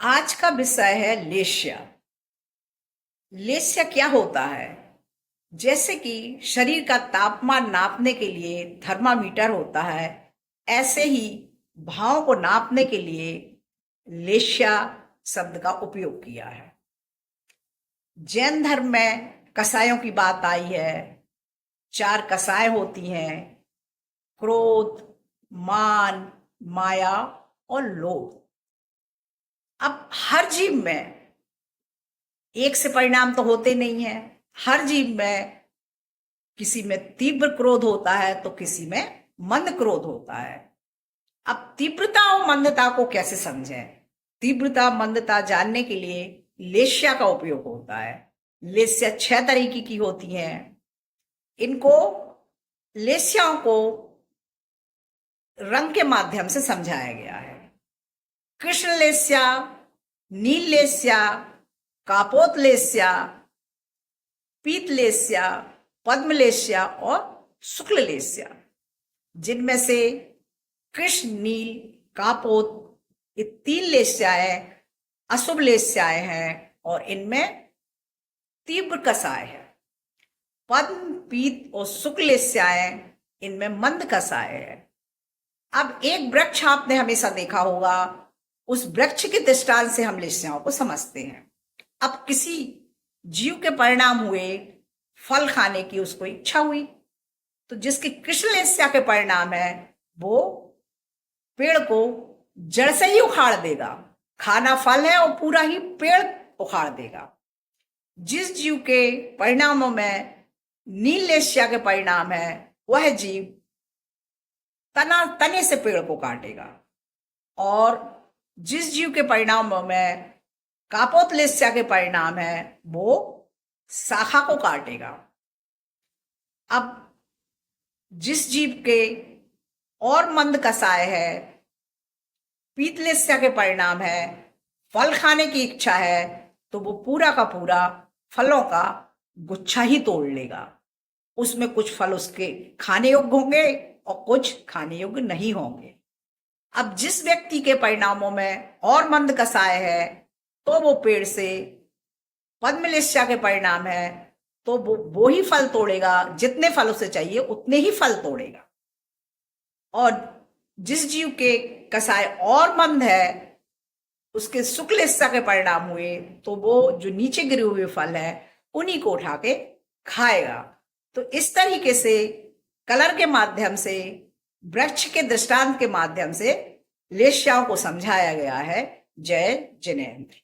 आज का विषय है लेस्या। लेस्या क्या होता है? जैसे कि शरीर का तापमान नापने के लिए थर्मामीटर होता है, ऐसे ही भावों को नापने के लिए लेस्या शब्द का उपयोग किया है। जैन धर्म में कसायों की बात आई है। 4 कसाय होती हैं: क्रोध, मान, माया और लोभ। अब हर जीव में एक से परिणाम तो होते नहीं है। हर जीव में किसी में तीव्र क्रोध होता है तो किसी में मंद क्रोध होता है। अब तीव्रता और मंदता को कैसे समझें? तीव्रता मंदता जानने के लिए लेस्या का उपयोग होता है। लेस्या 6 तरीके की होती हैं। इनको लेस्याओं को रंग के माध्यम से समझाया गया है। कृष्ण लेस्या, नील लेस्या, कापोत लेस्या, पीत लेस्या, पद्म लेस्या और शुक्ल लेस्या। जिनमें से कृष्ण, नील, कापोत, ये 3 लेस्याएं अशुभ लेस्याएं हैं और इनमें तीव्र कसाय है। पद्म, पीत और शुक्ल लेस्याएं इनमें मंद कसाय है। अब एक वृक्ष आपने हमेशा देखा होगा, उस वृक्ष के दृष्टांत से हम लेस्याओं को समझते हैं। अब किसी जीव के परिणाम हुए, फल खाने की उसको इच्छा हुई, तो जिसकी कृष्ण लेस्या के परिणाम है वो पेड़ को जड़ से ही उखाड़ देगा। खाना फल है और पूरा ही पेड़ उखाड़ देगा। जिस जीव के परिणामों में नील लेस्या के परिणाम है, वह जीव तने से पेड़ को काटेगा। और जिस जीव के परिणामों में कापोत लेस्या के परिणाम है, वो शाखा को काटेगा। अब जिस जीव के और मंद कसाय है, पीत लेस्या के परिणाम है, फल खाने की इच्छा है, तो वो पूरा का पूरा फलों का गुच्छा ही तोड़ लेगा। उसमें कुछ फल उसके खाने योग्य होंगे और कुछ खाने योग्य नहीं होंगे। अब जिस व्यक्ति के परिणामों में और मंद कसाय है, तो वो पेड़ से पद्म लेस्या के परिणाम है तो वो ही फल तोड़ेगा। जितने फल उसे चाहिए उतने ही फल तोड़ेगा। और जिस जीव के कसाय और मंद है, उसके शुक्ल लेस्या के परिणाम हुए, तो वो जो नीचे गिरे हुए फल है उन्हीं को उठा के खाएगा। तो इस तरीके से कलर के माध्यम से, वृक्ष के दृष्टांत के माध्यम से लेस्याओं को समझाया गया है। जय जिनेंद्र।